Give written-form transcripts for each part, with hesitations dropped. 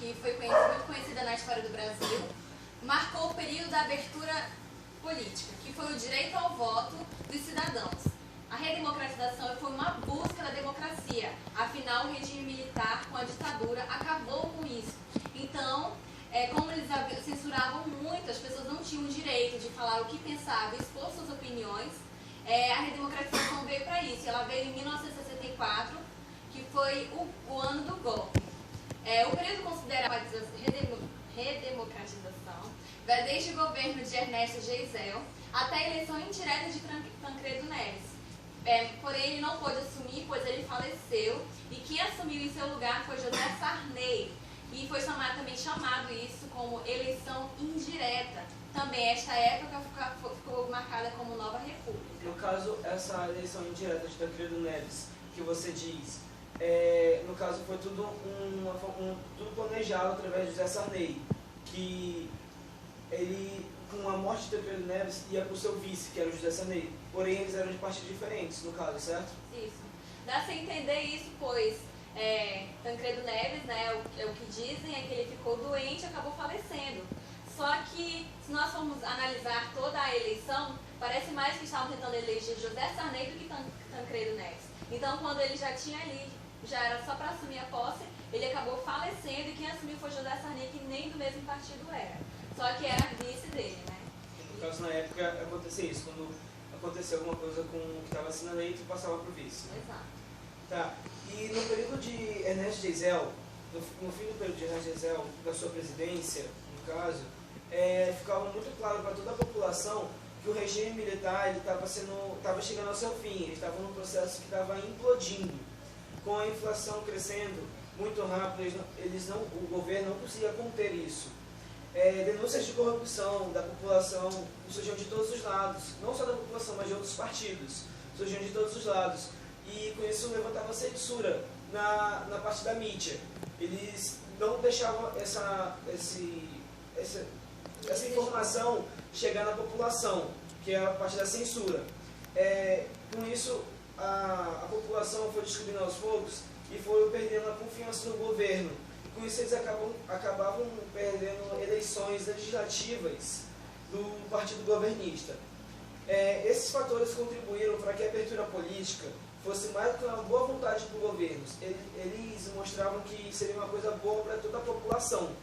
que foi muito conhecida na história do Brasil, marcou o período da abertura política, que foi o direito ao voto dos cidadãos. A redemocratização foi uma busca da democracia, afinal o regime militar com a ditadura acabou com isso. Então, como eles censuravam muito, as pessoas não tinham o direito de falar o que pensavam, expor suas opiniões, a redemocratização veio para isso. Ela veio em 1964, que foi o ano do golpe. O período considerado redemocratização vai desde o governo de Ernesto Geisel até a eleição indireta de Tancredo Neves. Porém, ele não pôde assumir, pois ele faleceu, e quem assumiu em seu lugar foi José Sarney, e foi também chamado isso como eleição indireta. Também esta época ficou marcada como Nova República. No caso, essa eleição indireta de Tancredo Neves, que você diz, no caso foi tudo tudo planejado através de José Sarney, que ele, com a morte de Tancredo Neves, ia para o seu vice, que era o José Sarney. Porém, eles eram de partidos diferentes, no caso, certo? Isso. Dá-se a entender isso, pois Tancredo Neves, né, o que dizem é que ele ficou doente e acabou falecendo. Só que, se nós formos analisar toda a eleição, parece mais que estavam tentando eleger José Sarney do que Tancredo Neves. Então, quando ele já tinha ali, já era só para assumir a posse, ele acabou falecendo e quem assumiu foi José Sarney, que nem do mesmo partido era. Só que era vice dele, né? No caso, na época, acontecia isso. Quando acontecia alguma coisa com o que estava assinando aí, tu passava para o vice. Né? Exato. Tá. E no período de Ernesto Geisel, no fim do período de Ernesto Geisel, da sua presidência, no caso, ficava muito claro para toda a população que o regime militar estava chegando ao seu fim. Ele estava num processo que estava implodindo. Com a inflação crescendo muito rápido, o governo não conseguia conter isso. Denúncias de corrupção da população surgiam de todos os lados, não só da população, mas de outros partidos, surgiam de todos os lados. E com isso levantava censura na parte da mídia. Eles não deixavam essa informação chegar na população, que é a parte da censura. Com isso, a população foi descobrindo aos poucos e foi perdendo a confiança no governo. Com isso, eles acabavam perdendo eleições legislativas do partido governista. Esses fatores contribuíram para que a abertura política fosse mais do que uma boa vontade do governo. Eles mostravam que seria uma coisa boa para toda a população.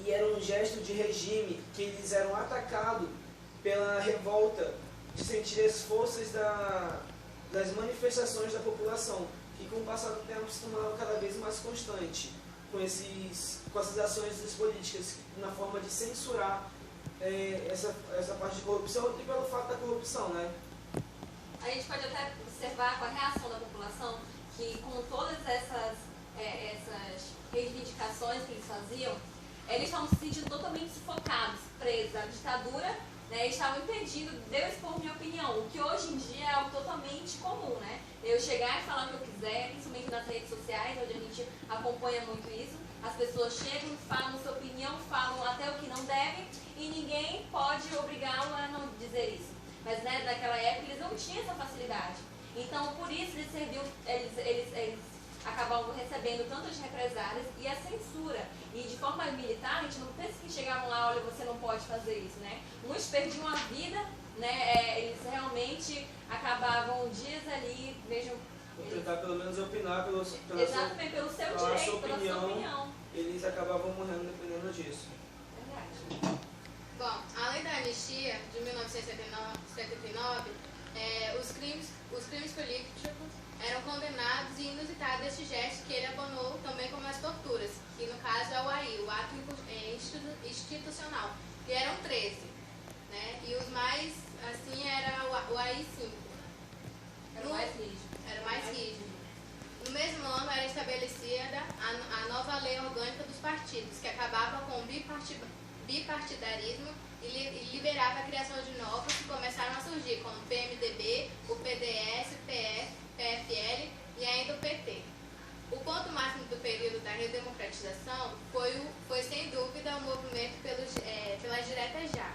E era um gesto de regime que eles eram atacados pela revolta de sentir as forças das manifestações da população, que com o passar do tempo se tornava cada vez mais constante com essas ações das políticas, na forma de censurar essa parte de corrupção e pelo fato da corrupção, né? A gente pode até observar com a reação da população que com todas essas reivindicações que eles faziam, eles estavam se sentindo totalmente sufocados, presos à ditadura, né, estavam impedindo de eu expor minha opinião, o que hoje em dia é algo totalmente comum, né? Eu chegar e falar o que eu quiser, principalmente nas redes sociais, onde a gente acompanha muito isso, as pessoas chegam, falam sua opinião, falam até o que não devem, e ninguém pode obrigá-lo a não dizer isso. Mas né, naquela época eles não tinham essa facilidade. Então, por isso eles acabavam recebendo tantas represálias e a censura. E de forma militar, a gente não pensa que chegavam lá, olha, você não pode fazer isso, né? Uns perdiam a vida, né? Eles realmente acabavam dias ali, vejam... Tentar pelo menos opinar exatamente, pelo seu direito, pela sua opinião. Eles acabavam morrendo dependendo disso. Verdade. Bom, além da anistia de 1979, os crimes políticos eram condenados e inusitado deste gesto que ele abonou também como as torturas, que no caso é o AI, o ato institucional, que eram 13, né? E os mais, assim, era o AI-5. Era o mais rígido. Era o mais rígido. No mesmo ano era estabelecida a nova lei orgânica dos partidos, que acabava com o bipartidarismo e liberava a criação de novos que começaram a surgir, como o PMDB, o PDS, o PS, PFL e ainda o PT. O ponto máximo do período da redemocratização foi sem dúvida o movimento pelas diretas já,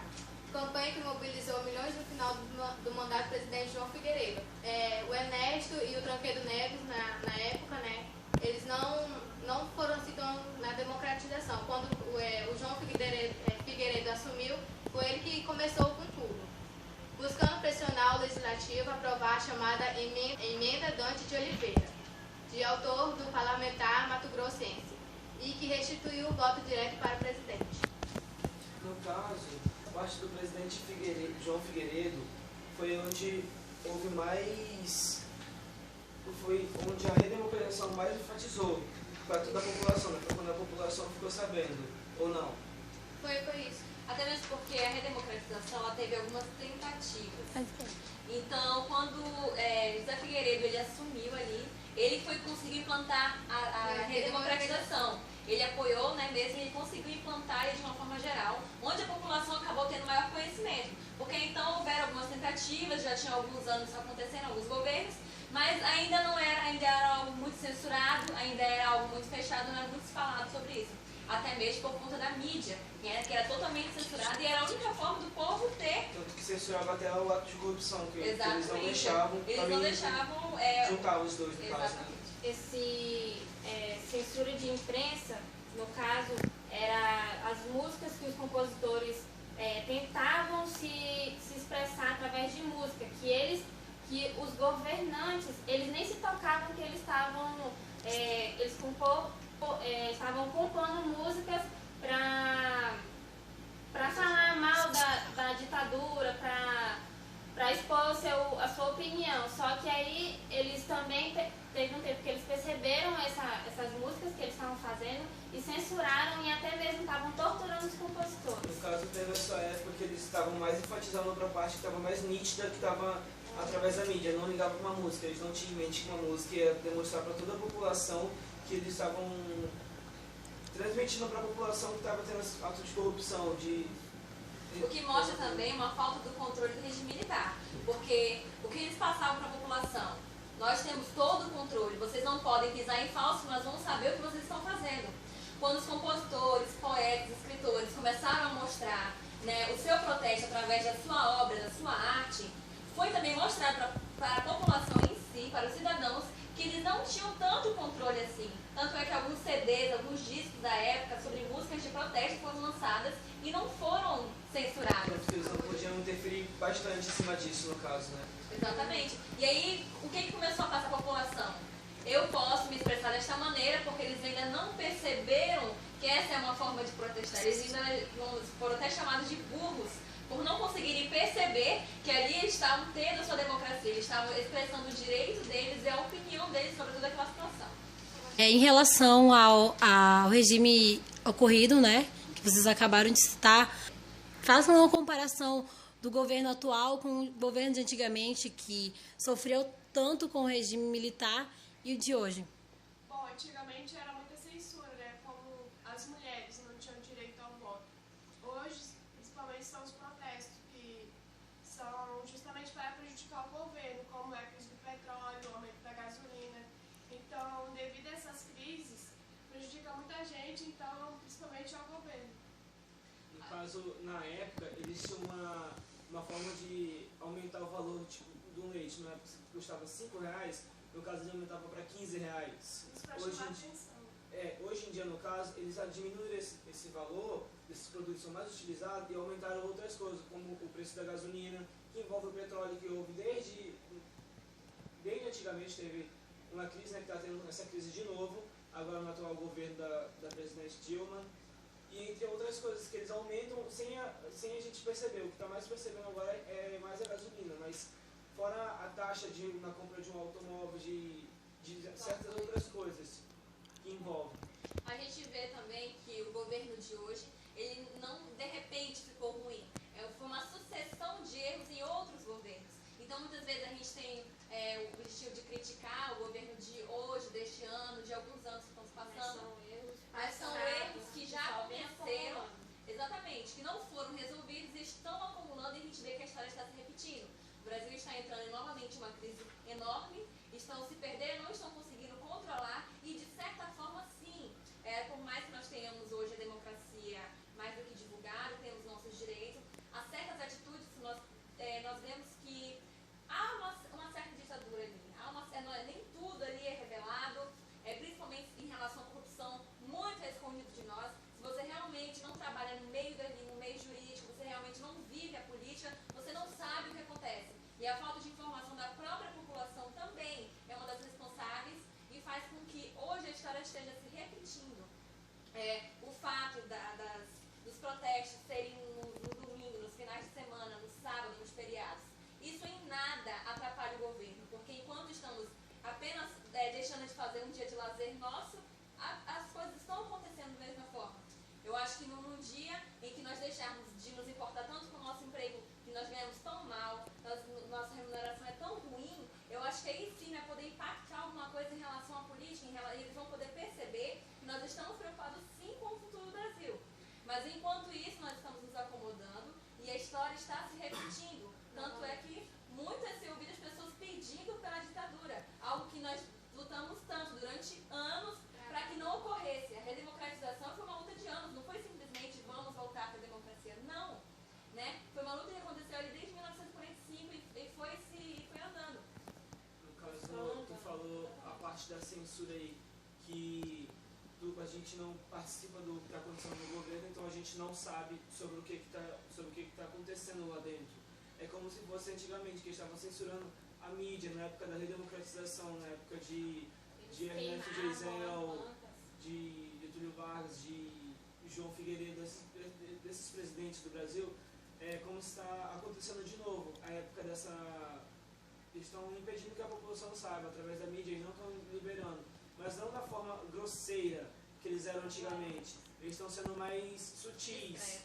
campanha que mobilizou milhões no final do mandato do presidente João Figueiredo. O Ernesto e o Tancredo Neves, na época, né, eles não foram assim tão na democracia Foi ele que começou com tudo, buscando pressionar o Legislativo a aprovar a chamada Emenda Dante de Oliveira, de autor do parlamentar mato-grossense, e que restituiu o voto direto para o presidente. No caso, a parte do presidente João Figueiredo foi onde houve mais... foi onde a redemocratização mais enfatizou para toda a população, né? Foi quando a população ficou sabendo, ou não? Foi isso. Até mesmo porque a redemocratização ela teve algumas tentativas. Então, quando José Figueiredo ele assumiu ali, ele foi conseguir implantar a redemocratização. Ele apoiou, né, mesmo, e ele conseguiu implantar ele de uma forma geral, onde a população acabou tendo maior conhecimento. Porque então houveram algumas tentativas, já tinha alguns anos acontecendo, alguns governos, mas ainda não era, ainda era algo muito censurado, ainda era algo muito fechado, não era muito falado sobre isso. Até mesmo por conta da mídia, que era totalmente censurada e era a única forma do povo ter. Tanto que censurava até o ato de corrupção, que eles não deixavam, juntar os dois, no caso. Né? Esse censura de imprensa, no caso, era as músicas que os compositores tentavam se expressar através de música, que os governantes, eles nem se tocavam que eles estavam, estavam compondo músicas para falar mal da ditadura, para expor a sua opinião. Só que aí eles também teve um tempo que eles perceberam essas músicas que eles estavam fazendo e censuraram e até mesmo estavam torturando os compositores. No caso, teve essa época que eles estavam mais enfatizando outra parte que estava mais nítida, que estava através da mídia, não ligava para uma música, eles não tinham em mente que uma música ia demonstrar para toda a população que eles estavam transmitindo para a população que estava tendo atos de corrupção, O que mostra também uma falta do controle do regime militar, porque o que eles passavam para a população? Nós temos todo o controle, vocês não podem pisar em falso, nós vamos saber o que vocês estão fazendo. Quando os compositores, poetas, escritores começaram a mostrar, né, o seu protesto através da sua obra, da sua arte, foi também mostrado para a população em si, para os cidadãos, que eles não tinham tanto controle assim. Tanto é que alguns CDs, alguns discos da época sobre músicas de protesto foram lançadas e não foram censuradas. Porque eles não podiam interferir bastante em cima disso, no caso, né? Exatamente. E aí, o que começou a passar para a população? Eu posso me expressar desta maneira porque eles ainda não perceberam que essa é uma forma de protestar. Eles ainda foram até chamados de burros por não conseguirem perceber que ali eles estavam tendo a sua democracia, eles estavam expressando o direito deles e a opinião deles sobre toda aquela situação. Em relação ao regime ocorrido, né, que vocês acabaram de citar, façam uma comparação do governo atual com o governo de antigamente, que sofreu tanto com o regime militar, e o de hoje. Bom, antigamente era muita censura, né? Como as mulheres não tinham direito ao voto. Hoje, principalmente, são os protestos, que são justamente para prejudicar o governo, como é a crise do petróleo, o aumento da gasolina. Então, devido a essas crises, prejudica muita gente, então, principalmente ao governo. No caso, na época, eles tinham uma forma de aumentar o valor do leite. Na época custava R$5, no caso ele aumentava para R$15. Isso para chamar atenção. Hoje em dia, no caso, eles diminuíram esse valor desses produtos que são mais utilizados e aumentaram outras coisas, como o preço da gasolina, que envolve o petróleo, que houve desde antigamente teve uma crise, né, que está tendo essa crise de novo, agora no atual governo da presidente Dilma, e entre outras coisas que eles aumentam sem a gente perceber. O que está mais percebendo agora é mais a gasolina, mas fora a taxa na compra de um automóvel, de certas outras coisas que envolvem. A gente vê também que o governo de hoje, ele não de repente ficou ruim. Foi uma sucessão de erros em outros governos. Então muitas vezes a gente tem o estilo de criticar o governo de hoje, deste ano, de alguns anos que estão se passando. Mas são erros que já aconteceram, exatamente, que não foram resolvidos e estão acumulando, e a gente vê que a história está se repetindo. O Brasil está entrando novamente em uma crise enorme, estão se perdendo, não estão conseguindo controlar e de gente não participa do que está acontecendo no governo, então a gente não sabe sobre o que está acontecendo lá dentro. É como se fosse antigamente, que estavam censurando a mídia, na época da redemocratização, na época de Ernesto Geisel, de Getúlio Vargas, de João Figueiredo, desses presidentes do Brasil. É como está acontecendo de novo, a época dessa... Eles estão impedindo que a população saiba, através da mídia, eles não estão liberando, mas não da forma grosseira que eles eram antigamente. Eles estão sendo mais sutis.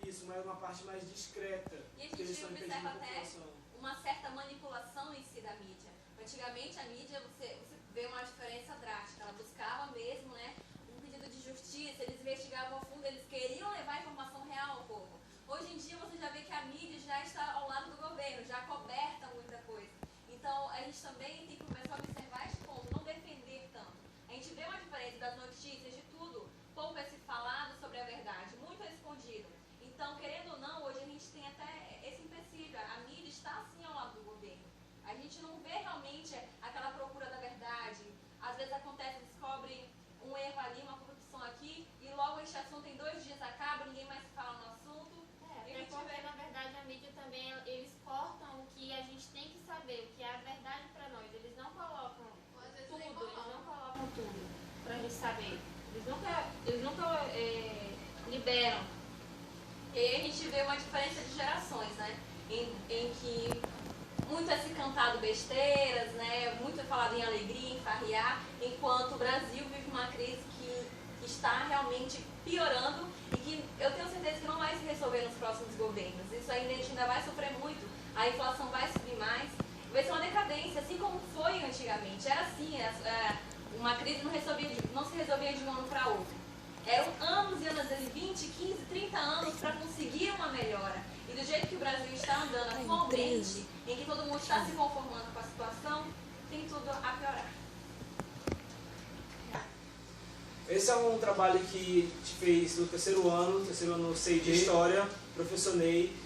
Isso, mas uma parte mais discreta. E a que eles gente estão impedindo observa a até população. uma certa manipulação em si da mídia. Antigamente a mídia, você vê uma diferença drástica. Ela buscava mesmo, né, um pedido de justiça, eles investigavam a fundo, eles queriam levar a informação real ao povo. Hoje em dia você já vê que a mídia já está ao lado do governo, já coberta muita coisa. Então a gente também tem que começar a observar esse ponto, não defender tanto. A gente vê uma diferença das notícias, de tudo, pouco é se falado sobre a verdade, muito é escondido. Então, querendo ou não, hoje a gente tem até esse empecilho, a mídia está assim ao lado do governo. A gente não vê realmente aquela procura da verdade. Às vezes acontece, descobre um erro ali, uma corrupção aqui, e logo este assunto em 2 dias acaba, ninguém mais fala no assunto. Até porque, na verdade, a mídia também, eles cortam o que a gente tem que saber, o que é a verdade para nós. Eles não colocam tudo, eles não colocam tudo para a gente saber. Eles nunca liberam. E aí a gente vê uma diferença de gerações, né? Em que muito é se cantado besteiras, né? Muito é falado em alegria, em farrear, enquanto o Brasil vive uma crise que está realmente piorando e que eu tenho certeza que não vai se resolver nos próximos governos. Isso ainda a gente ainda vai sofrer muito, a inflação vai subir mais, vai ser uma decadência, assim como foi antigamente. Era assim, uma crise não se resolvia de um ano para outro. Eram anos e anos, às vezes 20, 15, 30 anos para conseguir uma melhora. E do jeito que o Brasil está andando atualmente, em que todo mundo está se conformando com a situação, tem tudo a piorar. Esse é um trabalho que a gente fez no terceiro ano 6 de História, professor Ney.